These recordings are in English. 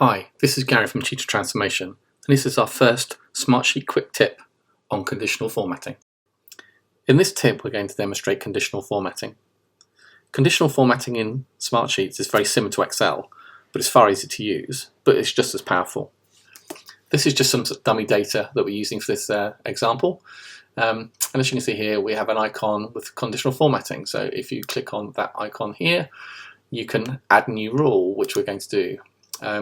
Hi, this is Gary from Cheetah Transformation, and this is our first Smartsheet quick tip on conditional formatting. In this tip, we're going to demonstrate conditional formatting. Conditional formatting in Smartsheets is very similar to Excel, but it's far easier to use, but it's just as powerful. This is just some dummy data that we're using for this example. And as you can see here, we have an icon with conditional formatting. So if you click on that icon here, you can add a new rule, which we're going to do.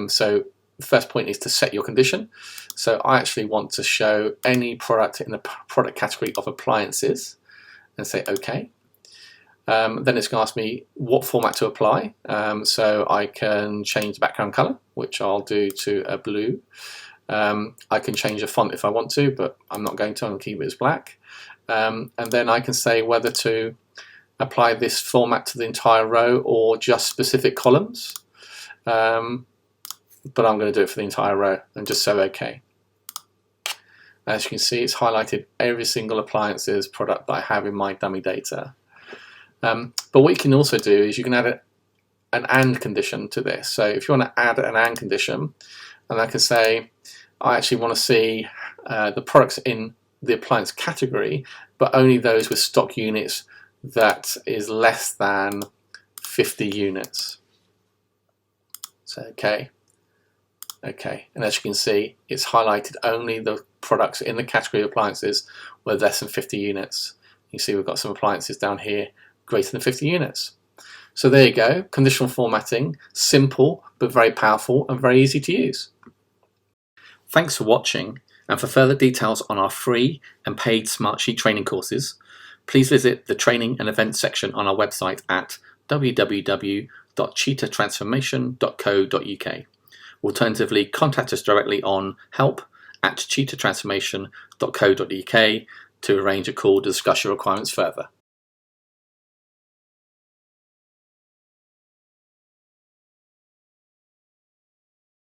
So the first point is to set your condition. So I actually want to show any product in the product category of appliances and say OK. Then it's going to ask me what format to apply. So I can change the background color, which I'll do to a blue. I can change the font if I want to, but I'm not going to. I'm going to keep it as black. And then I can say whether to apply this format to the entire row or just specific columns. But I'm going to do it for the entire row and just say OK. As you can see, it's highlighted every single appliances product that I have in my dummy data. But what you can also do is you can add an AND condition to this. So if you want to add an AND condition, and I can say I actually want to see the products in the appliance category, but only those with stock units that is less than 50 units. So OK. Okay, and as you can see, it's highlighted only the products in the category of appliances with less than 50 units. You see we've got some appliances down here greater than 50 units. So there you go, conditional formatting, simple but very powerful and very easy to use. Thanks for watching, and for further details on our free and paid Smartsheet training courses, please visit the training and events section on our website at www.cheetahtransformation.co.uk. Alternatively, contact us directly on help@cheetahtransformation.co.uk to arrange a call to discuss your requirements further.